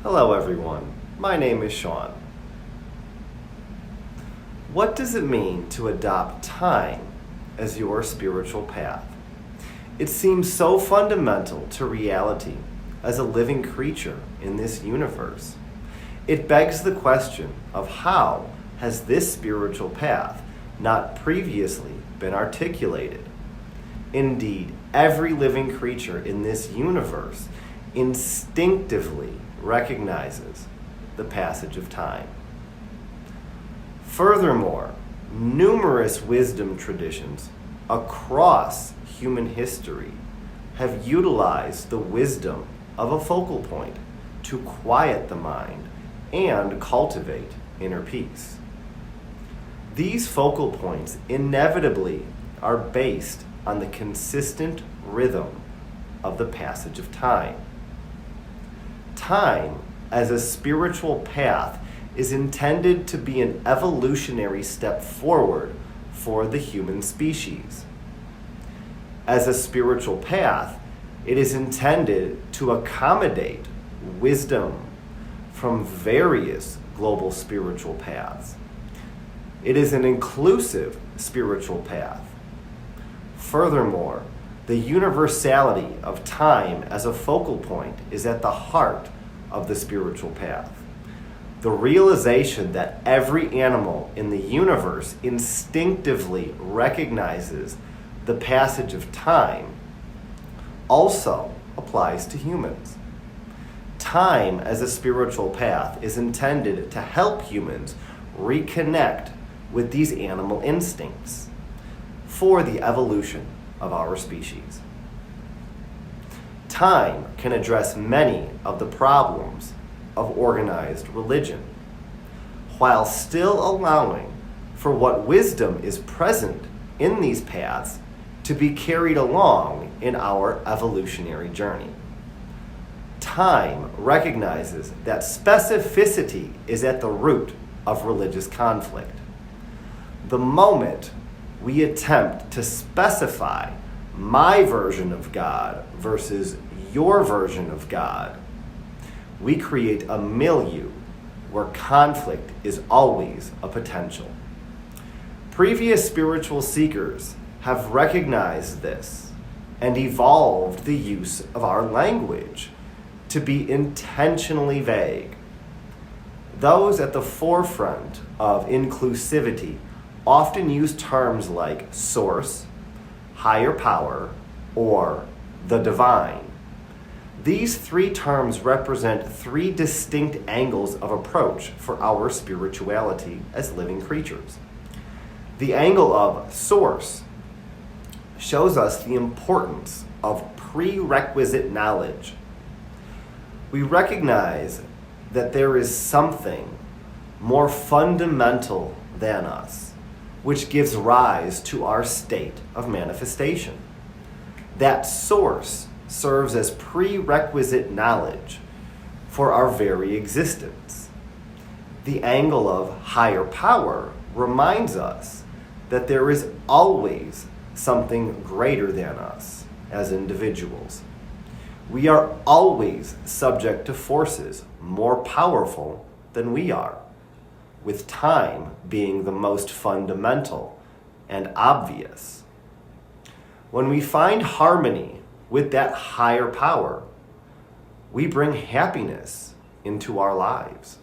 Hello everyone, my name is Sean. What does it mean to adopt time as your spiritual path? It seems so fundamental to reality as a living creature in this universe. It begs the question of how has this spiritual path not previously been articulated? Indeed, every living creature in this universe instinctively recognizes the passage of time. Furthermore, numerous wisdom traditions across human history have utilized the wisdom of a focal point to quiet the mind and cultivate inner peace. These focal points inevitably are based on the consistent rhythm of the passage of time. Time, as a spiritual path, is intended to be an evolutionary step forward for the human species. As a spiritual path, it is intended to accommodate wisdom from various global spiritual paths. It is an inclusive spiritual path. Furthermore, the universality of time as a focal point is at the heart of the spiritual path. The realization that every animal in the universe instinctively recognizes the passage of time also applies to humans. Time as a spiritual path is intended to help humans reconnect with these animal instincts for the evolution of our species. Time can address many of the problems of organized religion, while still allowing for what wisdom is present in these paths to be carried along in our evolutionary journey. Time recognizes that specificity is at the root of religious conflict. The moment we attempt to specify my version of God versus your version of God, we create a milieu where conflict is always a potential. Previous spiritual seekers have recognized this and evolved the use of our language to be intentionally vague. Those at the forefront of inclusivity often use terms like source, higher power, or the divine. These three terms represent three distinct angles of approach for our spirituality as living creatures. The angle of source shows us the importance of prerequisite knowledge. We recognize that there is something more fundamental than us, which gives rise to our state of manifestation. That source serves as prerequisite knowledge for our very existence. The angle of higher power reminds us that there is always something greater than us as individuals. We are always subject to forces more powerful than we are, with time being the most fundamental and obvious. When we find harmony with that higher power, we bring happiness into our lives.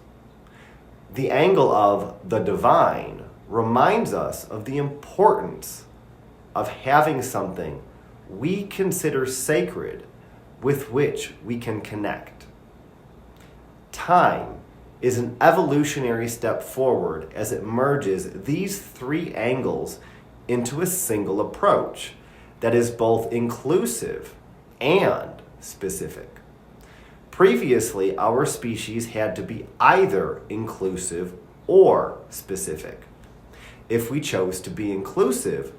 The angle of the divine reminds us of the importance of having something we consider sacred with which we can connect. Time is an evolutionary step forward as it merges these three angles into a single approach that is both inclusive and specific. Previously, our species had to be either inclusive or specific. If we chose to be inclusive,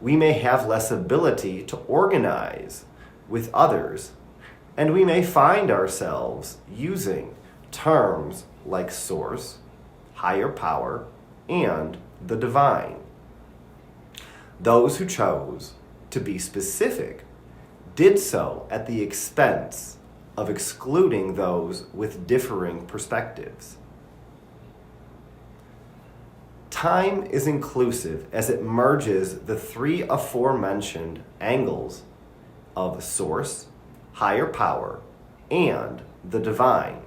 we may have less ability to organize with others, and we may find ourselves using terms like source, higher power, and the divine. Those who chose to be specific did so at the expense of excluding those with differing perspectives. Time is inclusive as it merges the three aforementioned angles of source, higher power, and the divine.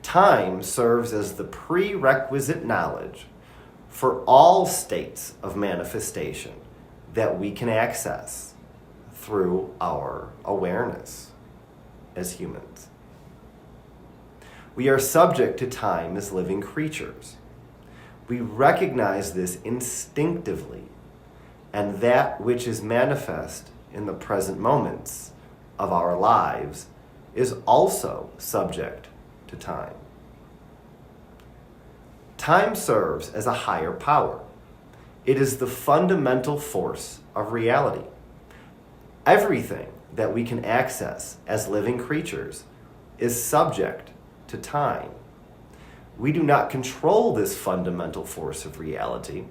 Time serves as the prerequisite knowledge for all states of manifestation that we can access through our awareness as humans. We are subject to time as living creatures. We recognize this instinctively, and that which is manifest in the present moments of our lives is also subject to time. Time serves as a higher power. It is the fundamental force of reality. Everything that we can access as living creatures is subject to time. We do not control this fundamental force of reality,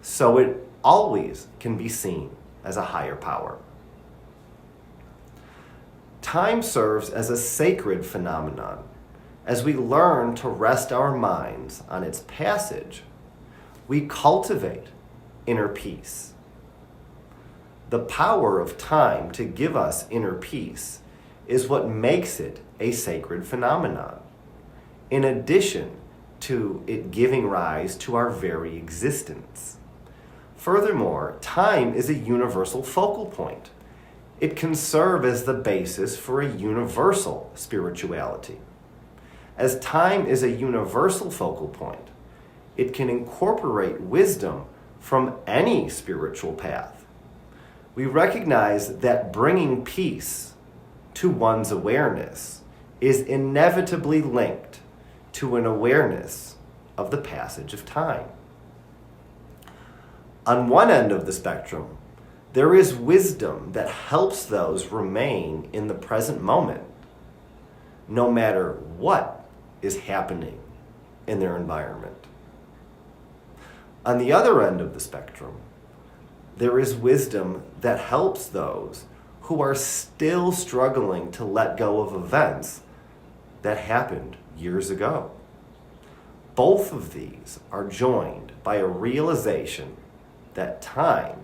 so it always can be seen as a higher power. Time serves as a sacred phenomenon. As we learn to rest our minds on its passage, we cultivate inner peace. The power of time to give us inner peace is what makes it a sacred phenomenon, in addition to it giving rise to our very existence. Furthermore, time is a universal focal point. It can serve as the basis for a universal spirituality. As time is a universal focal point, it can incorporate wisdom from any spiritual path. We recognize that bringing peace to one's awareness is inevitably linked to an awareness of the passage of time. On one end of the spectrum, there is wisdom that helps those remain in the present moment, no matter what is happening in their environment. On the other end of the spectrum, there is wisdom that helps those who are still struggling to let go of events that happened years ago. Both of these are joined by a realization that time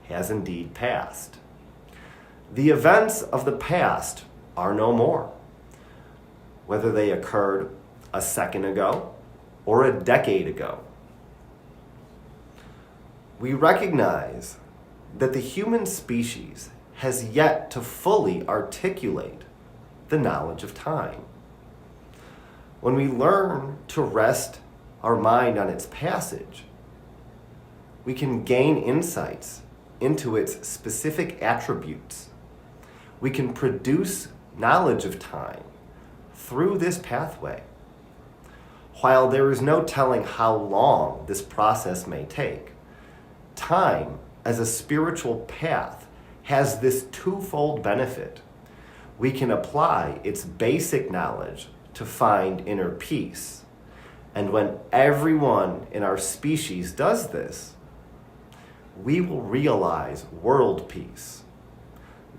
has indeed passed. The events of the past are no more, whether they occurred a second ago or a decade ago. We recognize that the human species has yet to fully articulate the knowledge of time. When we learn to rest our mind on its passage, we can gain insights into its specific attributes. We can produce knowledge of time through this pathway. While there is no telling how long this process may take, time as a spiritual path has this twofold benefit. We can apply its basic knowledge to find inner peace. And when everyone in our species does this, we will realize world peace.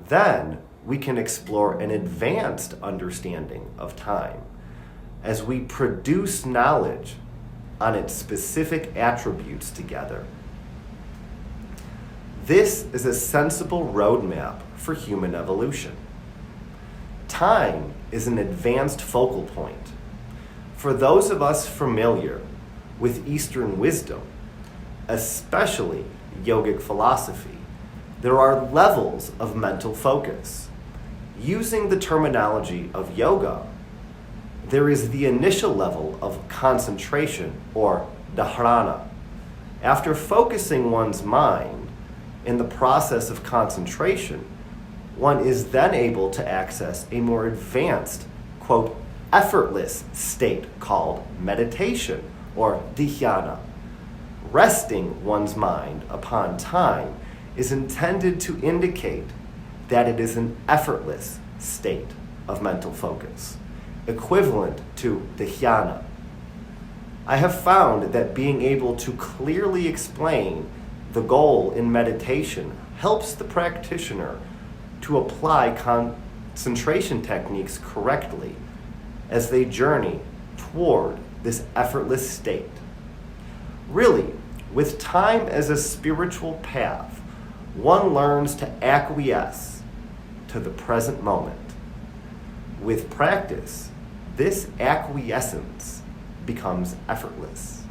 Then we can explore an advanced understanding of time as we produce knowledge on its specific attributes together. This is a sensible roadmap for human evolution. Time is an advanced focal point. For those of us familiar with Eastern wisdom, especially yogic philosophy, there are levels of mental focus. Using the terminology of yoga, there is the initial level of concentration, or dharana. After focusing one's mind in the process of concentration, one is then able to access a more advanced, quote, effortless state called meditation, or dhyana. Resting one's mind upon time is intended to indicate that it is an effortless state of mental focus, equivalent to dhyana. I have found that being able to clearly explain the goal in meditation helps the practitioner to apply concentration techniques correctly as they journey toward this effortless state. Really, with time as a spiritual path, one learns to acquiesce to the present moment. With practice, this acquiescence becomes effortless.